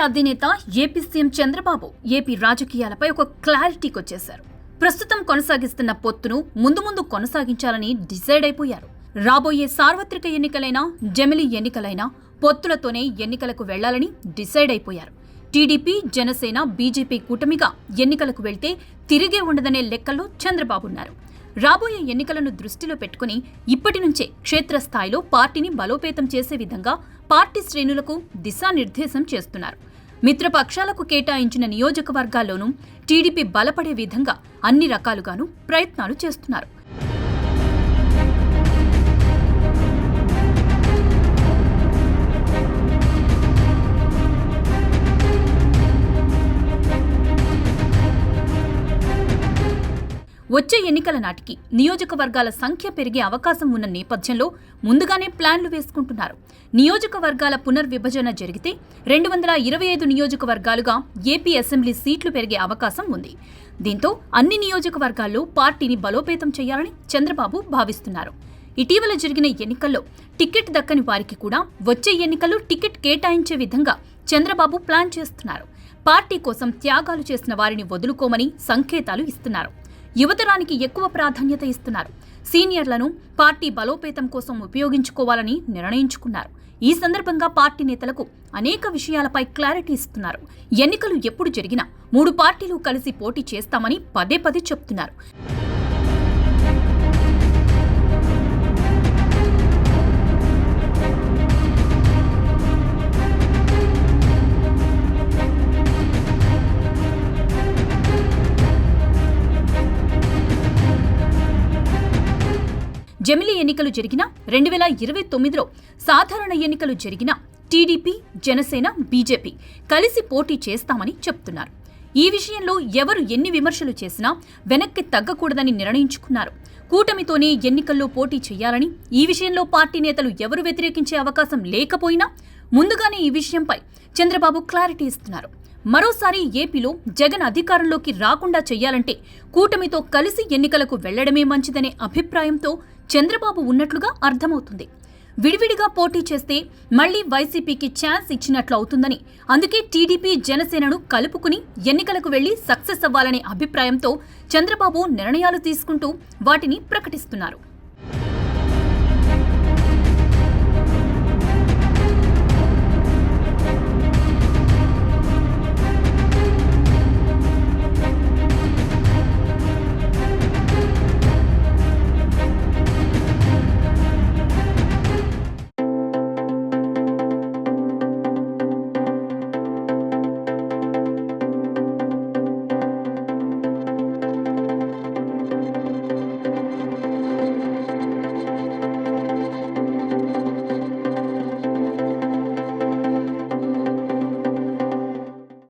అధినేత AP CM Chandrababu AP రాజకీయాలపై ఒక క్లారిటీకి వచ్చేశారు. ప్రస్తుతం కొనసాగిస్తున్న పొత్తును ముందు కొనసాగించాలని డిసైడ్ అయిపోయారు. రాబోయే సార్వత్రిక ఎన్నికలైనా జమిలి ఎన్నికలైనా పొత్తులతోనే ఎన్నికలకు వెళ్లాలని డిసైడ్ అయిపోయారు. టీడీపీ, జనసేన, బీజేపీ కూటమిగా ఎన్నికలకు వెళ్తే తిరిగే ఉండదనే లెక్కల్లో చంద్రబాబు ఉన్నారు. రాబోయే ఎన్నికలను దృష్టిలో పెట్టుకుని ఇప్పటి నుంచే క్షేత్రస్థాయిలో పార్టీని బలోపేతం చేసే విధంగా పార్టీ శ్రేణులకు దిశానిర్దేశం చేస్తున్నారు. మిత్రపక్షాలకు కేటాయించిన నియోజకవర్గాల్లోనూ టీడీపీ బలపడే విధంగా అన్ని రకాలుగానూ ప్రయత్నాలు చేస్తున్నారు. వచ్చే ఎన్నికల నాటికి నియోజకవర్గాల సంఖ్య పెరిగే అవకాశం ఉన్న నేపథ్యంలో ముందుగానే ప్లాన్లు వేసుకుంటున్నారు. నియోజకవర్గాల పునర్విభజన జరిగితే 225 నియోజకవర్గాలుగా ఏపీ అసెంబ్లీ సీట్లు పెరిగే అవకాశం ఉంది. దీంతో అన్ని నియోజకవర్గాల్లో పార్టీని బలోపేతం చేయాలని చంద్రబాబు భావిస్తున్నారు. ఇటీవల జరిగిన ఎన్నికల్లో టికెట్ దక్కని వారికి కూడా వచ్చే ఎన్నికల్లో టికెట్ కేటాయించే విధంగా చంద్రబాబు ప్లాన్ చేస్తున్నారు. పార్టీ కోసం త్యాగాలు చేసిన వారిని వదులుకోమని సంకేతాలు ఇస్తున్నారు. యువతరానికి ఎక్కువ ప్రాధాన్యత ఇస్తున్నారు. సీనియర్లను పార్టీ బలోపేతం కోసం ఉపయోగించుకోవాలని నిర్ణయించుకున్నారు. ఈ సందర్భంగా పార్టీ నేతలకు అనేక విషయాలపై క్లారిటీ ఇస్తున్నారు. ఎన్నికలు ఎప్పుడు జరిగినా 3 పార్టీలు కలిసి పోటీ చేస్తామని పదే చెప్తున్నారు. జమిలి ఎన్నికలు జరిగినా 2029లో సాధారణ ఎన్నికలు జరిగినా టీడీపీ, జనసేన, బీజేపీ కలిసి పోటీ చేస్తామని చెప్తున్నారు. ఈ విషయంలో ఎవరు ఎన్ని విమర్శలు చేసినా వెనక్కి తగ్గకూడదని నిర్ణయించుకున్నారు. కూటమితోనే ఎన్నికల్లో పోటీ చేయాలని, ఈ విషయంలో పార్టీ నేతలు ఎవరు వ్యతిరేకించే అవకాశం లేకపోయినా ముందుగానే ఈ విషయంపై చంద్రబాబు క్లారిటీ ఇస్తున్నారు. మరోసారి ఏపీలో జగన్ అధికారంలోకి రాకుండా చెయ్యాలంటే కూటమితో కలిసి ఎన్నికలకు వెళ్లడమే మంచిదనే అభిప్రాయంతో చంద్రబాబు ఉన్నట్లుగా అర్థమవుతుంది. విడివిడిగా పోటీ చేస్తే మళ్లీ వైసీపీకి ఛాన్స్ ఇచ్చినట్లు అవుతుందని, అందుకే టీడీపీ, జనసేనను కలుపుకుని ఎన్నికలకు వెళ్లి సక్సెస్ అవ్వాలనే అభిప్రాయంతో చంద్రబాబు నిర్ణయాలు తీసుకుంటూ వాటిని ప్రకటిస్తున్నారు.